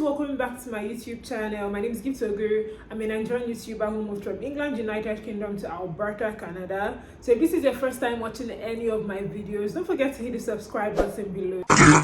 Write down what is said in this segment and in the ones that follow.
Welcome back to my YouTube channel. My name is Giptogu. I'm a Nigerian YouTuber who moved from England, United Kingdom to Alberta, Canada. So if this is your first time watching any of my videos, don't forget to hit the subscribe button below. I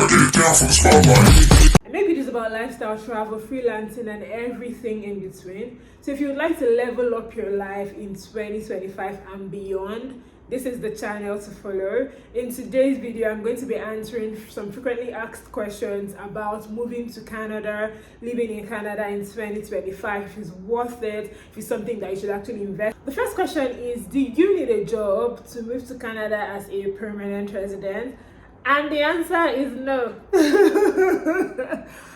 make videos about lifestyle, travel, freelancing and everything in between. So if you would like to level up your life in 2025 and beyond, this is the channel to follow. In today's video, I'm going to be answering some frequently asked questions about moving to Canada, living in Canada in 2025, if it's worth it, if it's something that you should actually invest. The first question is, do you need a job to move to Canada as a permanent resident? And the answer is no.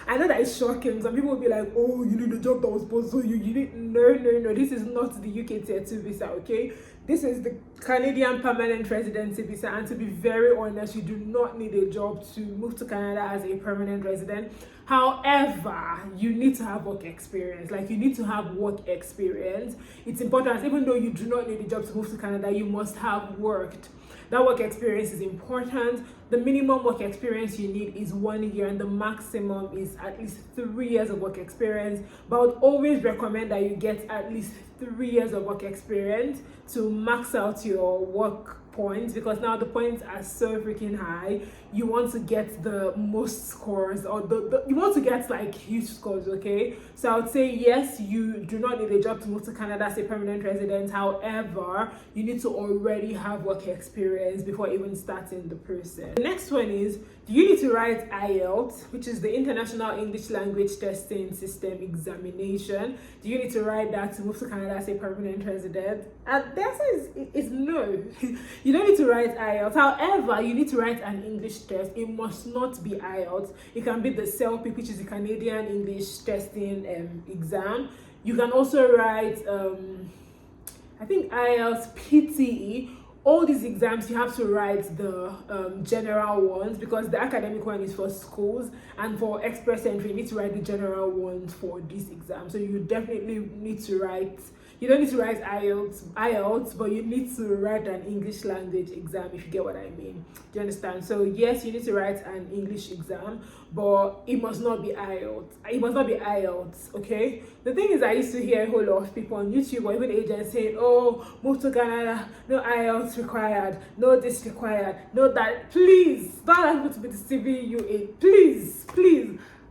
I know that it's shocking. Some people will be like, oh, you need a job that was supposed to you need. No. This is not the UK Tier 2 visa, okay? This is the Canadian permanent residency visa. And to be very honest, you do not need a job to move to Canada as a permanent resident. However, you need to have work experience. Like, you need to have work experience. It's important. Even though you do not need a job to move to Canada, you must have worked. That work experience is important. The minimum work experience you need is 1 year and the maximum is at least 3 years of work experience. But I would always recommend that you get at least 3 years of work experience to max out your work points, because now the points are so freaking high. You want to get the most scores, or you want to get like huge scores, okay? So I would say yes, you do not need a job to move to Canada as a permanent resident. However, you need to already have work experience before even starting the process. The next one is, do you need to write IELTS, which is the International English Language Testing System examination? Do you need to write that to move to Canada as a permanent resident? And the answer is no. You don't need to write IELTS. However, you need to write an English test. It must not be IELTS. It can be the CELP, which is the Canadian English Testing exam. You can also write, I think IELTS, PTE. All these exams, you have to write the general ones, because the academic one is for schools, and for express entry you need to write the general ones for this exam. So you definitely need to write, you don't need to write IELTS, but you need to write an English language exam, if you get what I mean. Do you understand? So yes, you need to write an English exam, but it must not be IELTS. It must not be IELTS, okay? The thing is, I used to hear a whole lot of people on YouTube or even agents saying, oh, move to Canada, no IELTS required, no this required, no that. Please, don't allow people to be deceiving you in. Please,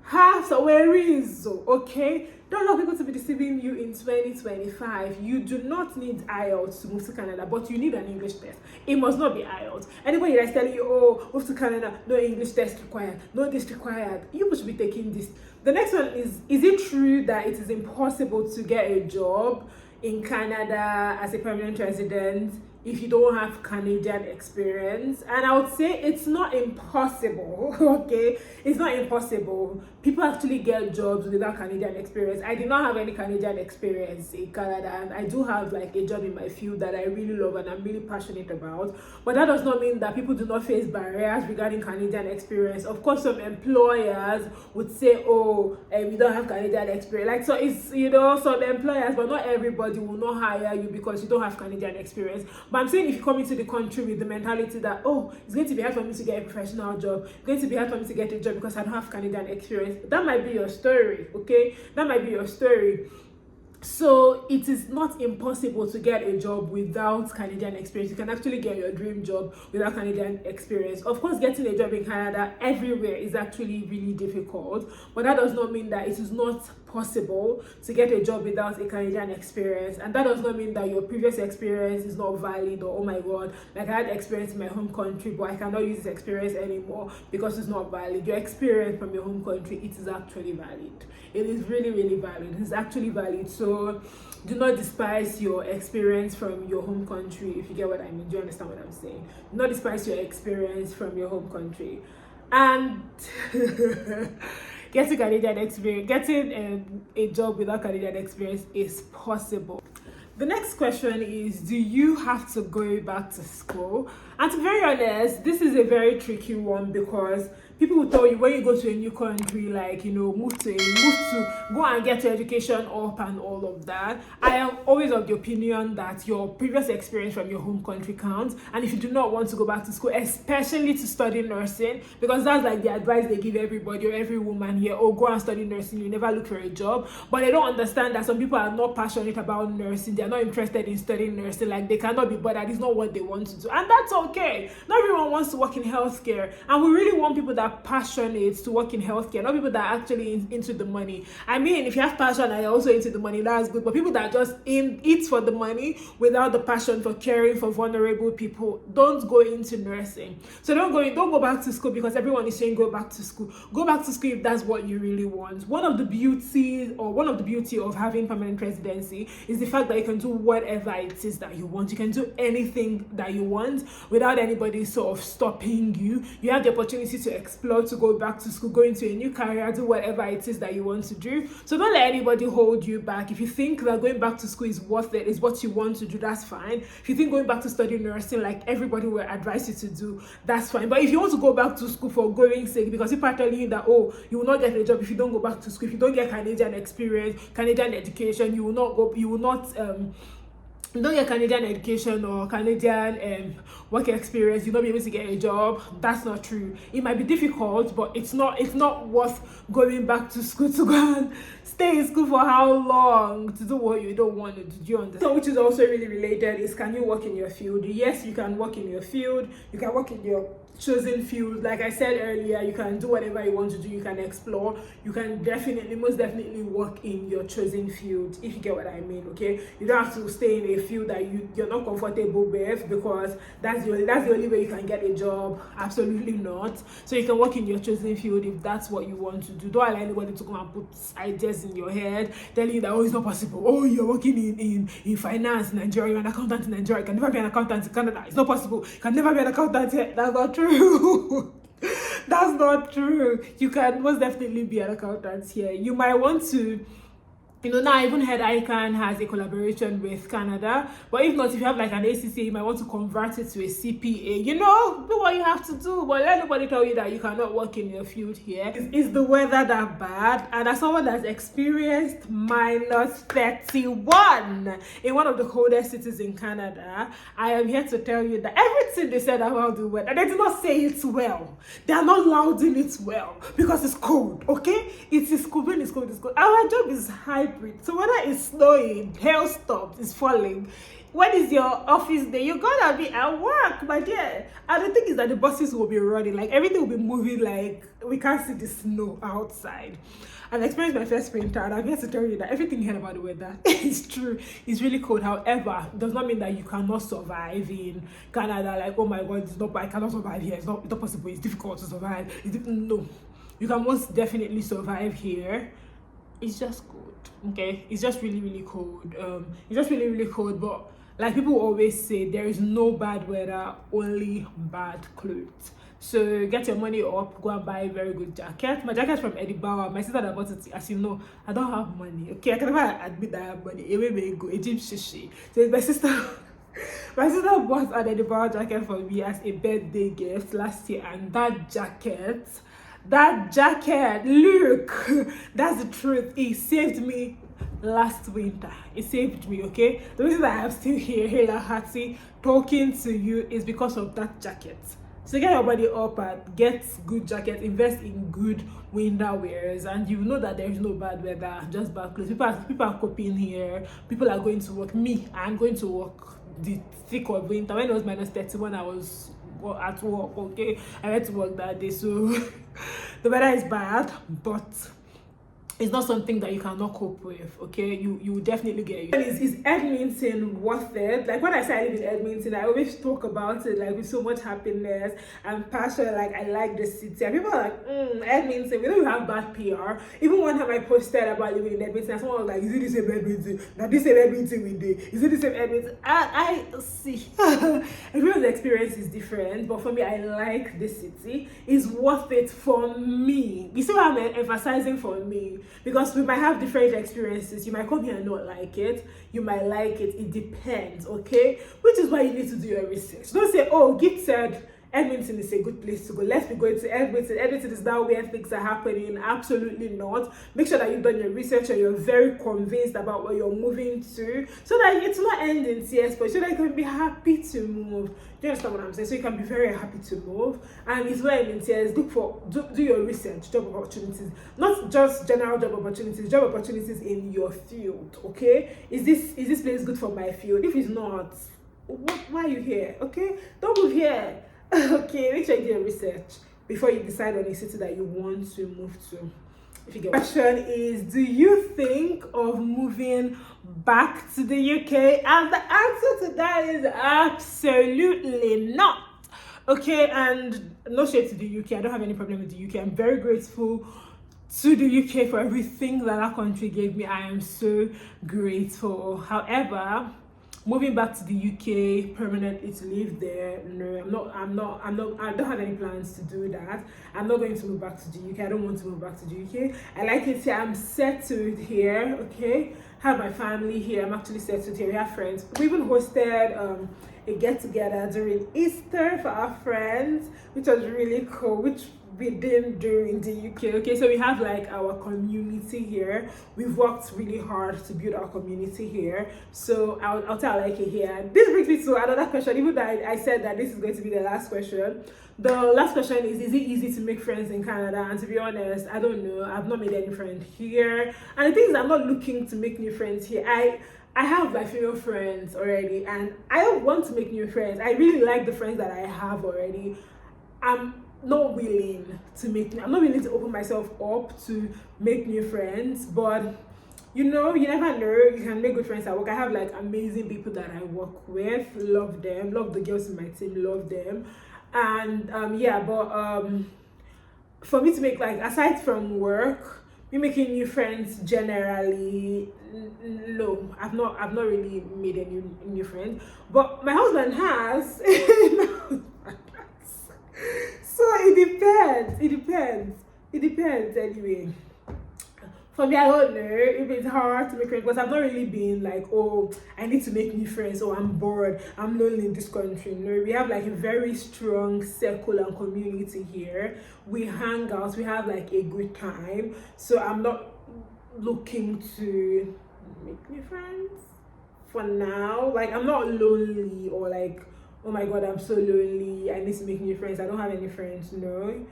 have some worries, okay? Don't allow people to be deceiving you in 2025. You do not need IELTS to move to Canada, but you need an English test. It must not be IELTS. Anybody that's telling you, oh, move to Canada, no English test required, no this required, you should be taking this. The next one is it true that it is impossible to get a job in Canada as a permanent resident if you don't have Canadian experience? And I would say it's not impossible, okay? It's not impossible. People actually get jobs without Canadian experience. I did not have any Canadian experience in Canada, and I do have like a job in my field that I really love and I'm really passionate about. But that does not mean that people do not face barriers regarding Canadian experience. Of course, some employers would say, oh, we don't have Canadian experience. Like, so it's, you know, some employers, but not everybody will not hire you because you don't have Canadian experience. But I'm saying, if you come into the country with the mentality that, oh, it's going to be hard for me to get a professional job, it's going to be hard for me to get a job because I don't have Canadian experience, that might be your story, okay? That might be your story. So it is not impossible to get a job without Canadian experience. You can actually get your dream job without Canadian experience. Of course, getting a job in Canada everywhere is actually really difficult, but that does not mean that it is not possible to get a job without a Canadian experience. And that does not mean that your previous experience is not valid, or oh my god, like I had experience in my home country but I cannot use this experience anymore because it's not valid. Your experience from your home country, it is actually valid. It is really valid. It's actually valid. So do not despise your experience from your home country, if you get what I mean. Do you understand what I'm saying? Do not despise your experience from your home country. And getting Canadian experience, getting a job without Canadian experience is possible. The next question is, do you have to go back to school? And to be very honest, this is a very tricky one, because people will tell you when you go to a new country, like, you know, move to go and get your education up and all of that. I am always of the opinion that your previous experience from your home country counts. And if you do not want to go back to school, especially to study nursing, because that's like the advice they give everybody or every woman here, oh, go and study nursing, you never look for a job. But they don't understand that some people are not passionate about nursing, they're not interested in studying nursing, like they cannot be bothered, it's not what they want to do, and that's okay. Not everyone wants to work in healthcare, and we really want people that are passionate to work in healthcare, not people that are actually into the money. I mean, if you have passion and you're also into the money, that's good, but people that just eat for the money without the passion for caring for vulnerable people, don't go into nursing. So don't go back to school because everyone is saying go back to school. Go back to school if that's what you really want. One of the beauty of having permanent residency is the fact that you can do whatever it is that you want. You can do anything that you want without anybody sort of stopping you. You have the opportunity to explore, to go back to school, go into a new career, do whatever it is that you want to do. So don't let anybody hold you back. If you think that going back to school is worth it, is what you want to do, that's fine. If you think going back to study nursing, like everybody will advise you to do, that's fine. But if you want to go back to school for going sake, because people are telling you that, oh, you will not get a job if you don't go back to school, if you don't get Canadian experience, Canadian education, you don't get Canadian education or Canadian work experience, you'll not be able to get a job. That's not true. It might be difficult, but it's not worth going back to school to go and stay in school for how long to do what you don't want to do. Do you understand? So which is also really related is, can you work in your field? Yes, you can work in your field. You can work in your chosen field. Like I said earlier, you can do whatever you want to do. You can explore. You can most definitely work in your chosen field, if you get what I mean. Okay, you don't have to stay in a field that you're not comfortable with, because that's the only way you can get a job. Absolutely not. So you can work in your chosen field if that's what you want to do. Don't allow anybody to come and put ideas in your head telling you that, oh, it's not possible, oh, you're working in finance in Nigeria, you're an accountant in Nigeria, you can never be an accountant in Canada, it's not possible, you can never be an accountant here. That's not true. That's not true. You can most definitely be an accountant here. You might want to, now I even heard ICANN has a collaboration with Canada, but if not, if you have like an ACCA, you might want to convert it to a CPA. Do what you have to do, but let nobody tell you that you cannot work in your field here. Is the weather that bad? And as someone that's experienced minus 31 in one of the coldest cities in Canada, I am here to tell you that everything they said about the weather, they did not say it well. They are not lauding it well because it's cold, okay? It is cold. When it's cold, it's cold. Our job is hybrid. So whether it's snowing, hailstorms, it's falling, when is your office day? You're gonna be at work, my dear. And the thing is that the buses will be running, like everything will be moving, like we can't see the snow outside. I've experienced my first winter, and I'm here to tell you that everything you heard about the weather is true. It's really cold. However, it does not mean that you cannot survive in Canada. Like, oh my God, I cannot survive here. It's not possible. It's difficult to survive. No, you can most definitely survive here. It's just cold, okay? It's just really, really cold. It's just really, really cold, but like people always say, there is no bad weather, only bad clothes. So get your money up, go and buy a very good jacket. My jacket from Eddie Bauer. My sister that bought it, as you know, I don't have money, okay? I can never admit that I have money. Away may go, Egypt shishi. So my sister bought an Eddie Bauer jacket for me as a birthday gift last year, and that jacket, look, that's the truth, it saved me last winter. It saved me, okay? The reason that I'm still here Lahati talking to you is because of that jacket. So get your body up and get good jackets, invest in good winter wears, and you know that there is no bad weather, just bad clothes. People are coping here. People are going to work. I'm going to work the thick of winter. When it was minus 31, I was at work, okay? I went to work that day, so the weather is bad, but it's not something that you cannot cope with, okay? You definitely get it. Is Edmonton worth it? Like when I say I live in Edmonton, I always talk about it like with so much happiness and passion. Like I like the city. And people are like, Edmonton, we don't have bad PR. Even one time I posted about living in Edmonton, and someone was like, is it the same Edmonton? Now this same Edmonton we did. Is it the same Edmonton? I see. Everyone's experience is different, but for me, I like the city. It's worth it for me. You see what I'm emphasizing for me? Because we might have different experiences. You might come here and not like it. You might like it. It depends, okay? Which is why you need to do your research. Don't say, oh, Git said Edmonton is a good place to go. Let's be going to Edmonton. Edmonton is now where things are happening. Absolutely not. Make sure that you've done your research and you're very convinced about what you're moving to, so that it's not end in tears, but so that you can be happy to move. Do you understand what I'm saying? So you can be very happy to move, and it's not end in tears. Look for do your research, job opportunities, not just general job opportunities in your field. Okay, is this place good for my field? If it's not, why are you here? Okay, don't move here. Okay, make sure you do your research before you decide on a city that you want to move to. If you get question is, do you think of moving back to the UK? And the answer to that is absolutely not. Okay, and no shade to the UK. I don't have any problem with the UK. I'm very grateful to the UK for everything that country gave me. I am so grateful. However, moving back to the UK permanently to live there, no, I don't have any plans to do that. I'm not going to move back to the UK. I don't want to move back to the UK. I like it here. I'm settled here. Okay, have my family here. I'm actually settled here. We have friends. We even hosted a get together during Easter for our friends, which was really cool, which we didn't do in the UK. Okay, so we have like our community here. We've worked really hard to build our community here, so I'll tell like it here. This brings me to another question. Even though I said that this is going to be the last question, the last question is it easy to make friends in Canada? And to be honest, I don't know. I've not made any friends here, and the thing is, I'm not looking to make new friends here. I have like female friends already, and I don't want to make new friends. I really like the friends that I have already. I'm not willing to open myself up to make new friends, but you never know. You can make good friends at work. I have like amazing people that I work with. Love them. Love the girls in my team. Love them. And for me to make, like, aside from work, me making new friends generally, no, I've not really made any new friends, but my husband has. So it depends anyway. For me, I don't know if it's hard to make friends, because I've not really been like, oh, I need to make new friends, or I'm bored, I'm lonely in this country. No, we have like a very strong circle and community here. We hang out, we have like a good time. So I'm not looking to make new friends for now. Like, I'm not lonely, or like, oh my god, I'm so lonely, I need to make new friends. I don't have any friends, no.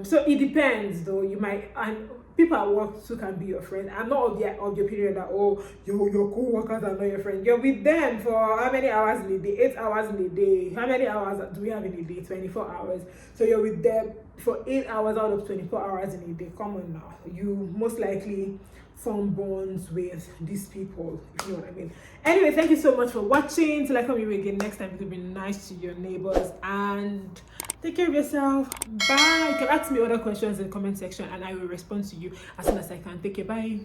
So it depends though. You might, and people at work too can be your friend. I'm not of the opinion that, oh, your co-workers are not your friend. You're with them for how many hours in a day? 8 hours in a day. How many hours do we have in a day? 24 hours. So you're with them for 8 hours out of 24 hours in a day. Come on now. You most likely form bonds with these people, if you know what I mean. Anyway, thank you so much for watching. Till I come here again next time, be nice to your neighbors and take care of yourself. Bye. You can ask me other questions in the comment section and I will respond to you as soon as I can. Take care. Bye.